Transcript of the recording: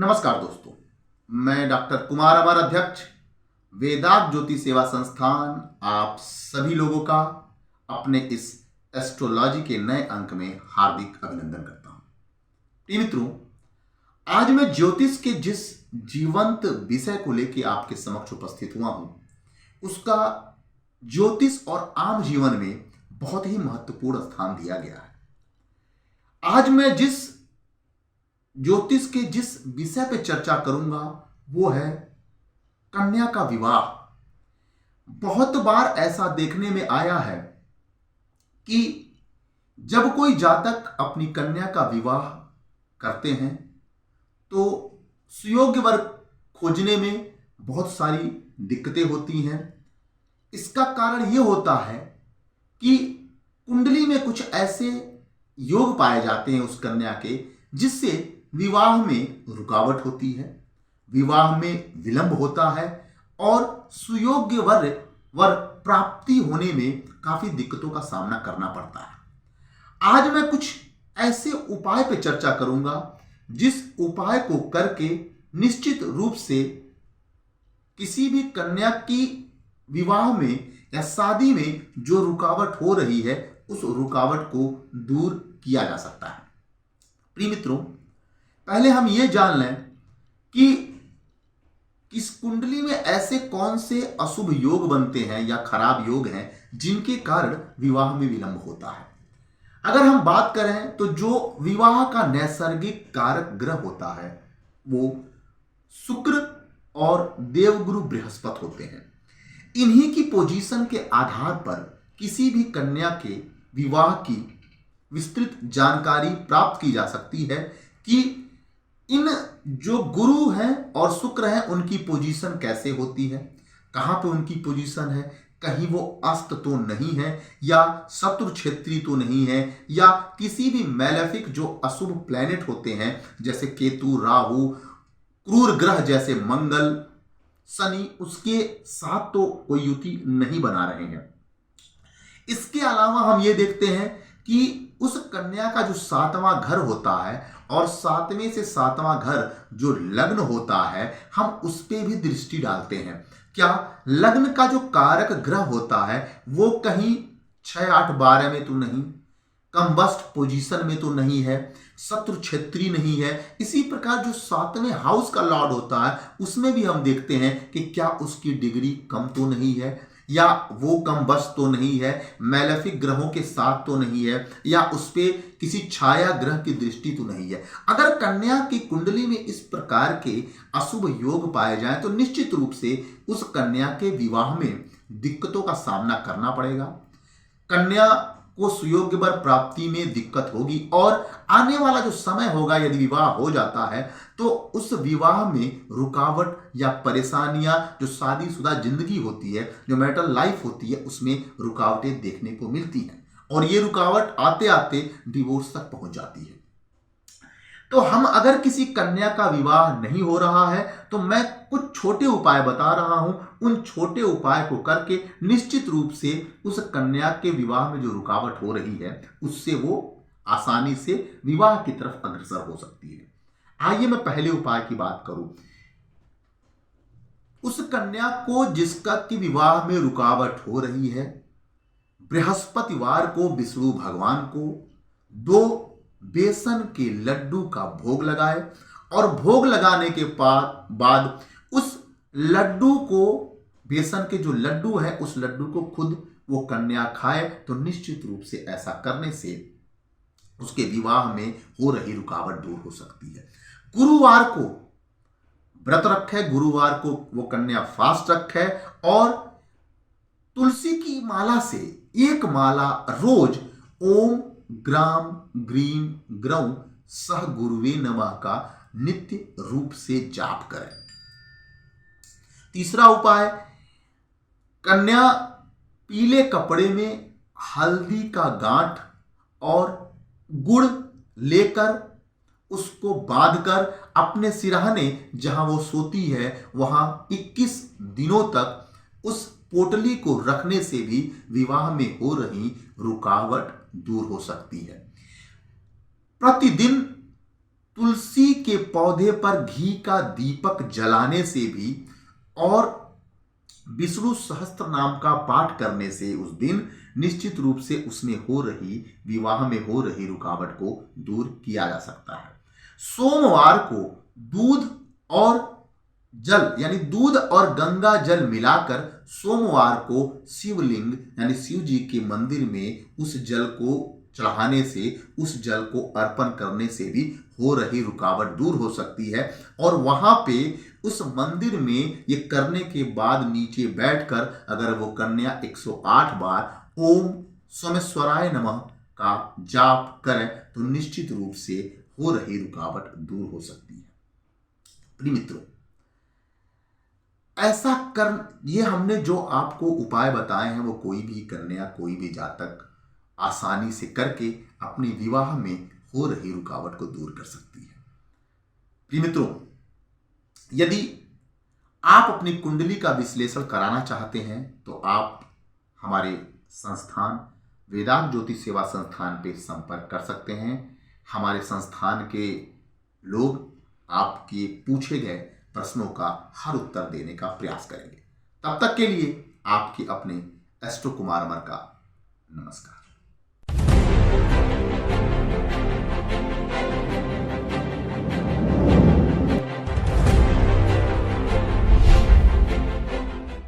नमस्कार दोस्तों, मैं डॉक्टर कुमार अमर, अध्यक्ष वेदांत ज्योति सेवा संस्थान, आप सभी लोगों का अपने इस एस्ट्रोलॉजी के नए अंक में हार्दिक अभिनंदन करता हूं। प्रिय मित्रों, आज मैं ज्योतिष के जिस जीवंत विषय को लेकर आपके समक्ष उपस्थित हुआ हूं, उसका ज्योतिष और आम जीवन में बहुत ही महत्वपूर्ण स्थान दिया गया है। आज मैं जिस ज्योतिष के जिस विषय पे चर्चा करूंगा वो है कन्या का विवाह। बहुत बार ऐसा देखने में आया है कि जब कोई जातक अपनी कन्या का विवाह करते हैं तो सुयोग्य वर खोजने में बहुत सारी दिक्कतें होती हैं। इसका कारण यह होता है कि कुंडली में कुछ ऐसे योग पाए जाते हैं उस कन्या के, जिससे विवाह में रुकावट होती है, विवाह में विलंब होता है और सुयोग्य वर प्राप्ति होने में काफी दिक्कतों का सामना करना पड़ता है। आज मैं कुछ ऐसे उपाय पे चर्चा करूंगा जिस उपाय को करके निश्चित रूप से किसी भी कन्या की विवाह में या शादी में जो रुकावट हो रही है उस रुकावट को दूर किया जा सकता है। प्रिय मित्रों, पहले हम ये जान लें कि इस कुंडली में ऐसे कौन से अशुभ योग बनते हैं या खराब योग हैं जिनके कारण विवाह में विलंब होता है। अगर हम बात करें तो जो विवाह का नैसर्गिक कारक ग्रह होता है वो शुक्र और देवगुरु बृहस्पति होते हैं। इन्हीं की पोजीशन के आधार पर किसी भी कन्या के विवाह की विस्तृत जानकारी प्राप्त की जा सकती है कि इन जो गुरु हैं और शुक्र हैं उनकी पोजीशन कैसे होती है, कहां पे उनकी पोजीशन है, कहीं वो अस्त तो नहीं है या शत्रु क्षेत्री तो नहीं है या किसी भी मैलेफिक जो अशुभ प्लैनेट होते हैं जैसे केतु, राहु, क्रूर ग्रह जैसे मंगल, शनि, उसके साथ तो कोई युति नहीं बना रहे हैं। इसके अलावा हम ये देखते हैं कि उस कन्या का जो 7वां घर होता है और 7वें से 7वां घर जो लग्न होता है हम उस पे भी दृष्टि डालते हैं। क्या लग्न का जो कारक ग्रह होता है वो कहीं 6, 8, 12 में तो नहीं, कंबस्ट पोजीशन में तो नहीं है, शत्रु क्षेत्री नहीं है। इसी प्रकार जो 7वें हाउस का लॉर्ड होता है उसमें भी हम देखते हैं कि क्या उसकी डिग्री कम तो नहीं है या वो कम बस तो नहीं है, मैलेफिक ग्रहों के साथ तो नहीं है या उस पे किसी छाया ग्रह की दृष्टि तो नहीं है। अगर कन्या की कुंडली में इस प्रकार के अशुभ योग पाए जाएं तो निश्चित रूप से उस कन्या के विवाह में दिक्कतों का सामना करना पड़ेगा। कन्या को सुयोग्य वर प्राप्ति में दिक्कत होगी और आने वाला जो समय होगा यदि विवाह हो जाता है तो उस विवाह में रुकावट या परेशानियां, जो शादीशुदा जिंदगी होती है, जो मैरिटल लाइफ होती है, उसमें रुकावटें देखने को मिलती हैं और ये रुकावट आते आते डिवोर्स तक पहुंच जाती है। तो हम अगर किसी कन्या का विवाह नहीं हो रहा है तो मैं कुछ छोटे उपाय बता रहा हूं, उन छोटे उपाय को करके निश्चित रूप से उस कन्या के विवाह में जो रुकावट हो रही है उससे वो आसानी से विवाह की तरफ अग्रसर हो सकती है। आइए मैं पहले उपाय की बात करूं। उस कन्या को जिसका की विवाह में रुकावट हो रही है, बृहस्पतिवार को विष्णु भगवान को 2 बेसन के लड्डू का भोग लगाए और भोग लगाने के बाद उस लड्डू को, बेसन के जो लड्डू है उस लड्डू को खुद वो कन्या खाए तो निश्चित रूप से ऐसा करने से उसके विवाह में हो रही रुकावट दूर हो सकती है। गुरुवार को व्रत रखे, गुरुवार को वो कन्या फास्ट रखे और तुलसी की माला से 1 माला रोज ओम ग्राम ग्रीम ग्रौं सह गुरुवे नमः का नित्य रूप से जाप करें। तीसरा उपाय, कन्या पीले कपड़े में हल्दी का गांठ और गुड़ लेकर उसको बांधकर अपने सिरहाने जहां वो सोती है वहां 21 दिनों तक उस पोटली को रखने से भी विवाह में हो रही रुकावट दूर हो सकती है। प्रतिदिन तुलसी के पौधे पर घी का दीपक जलाने से भी और विष्णु सहस्त्र नाम का पाठ करने से उस दिन निश्चित रूप से उसमें हो रही, विवाह में हो रही रुकावट को दूर किया जा सकता है। सोमवार को दूध और जल यानी दूध और गंगा जल मिलाकर सोमवार को शिवलिंग यानी शिव जी के मंदिर में उस जल को चढ़ाने से, उस जल को अर्पण करने से भी हो रही रुकावट दूर हो सकती है। और वहां पे उस मंदिर में ये करने के बाद नीचे बैठकर अगर वो कन्या 108 बार ओम सोमेश्वराय नमः का जाप करें तो निश्चित रूप से हो रही रुकावट दूर हो सकती है। प्रिय मित्रों, ऐसा ये हमने जो आपको उपाय बताए हैं वो कोई भी कन्या, कोई भी जातक आसानी से करके अपने विवाह में हो रही रुकावट को दूर कर सकती है। प्रिय मित्रों, यदि आप अपनी कुंडली का विश्लेषण कराना चाहते हैं तो आप हमारे संस्थान वेदांत ज्योति सेवा संस्थान पे संपर्क कर सकते हैं। हमारे संस्थान के लोग आपके पूछे गए प्रश्नों का हर उत्तर देने का प्रयास करेंगे। तब तक के लिए आपके अपने एस्ट्रो कुमार अमर का नमस्कार।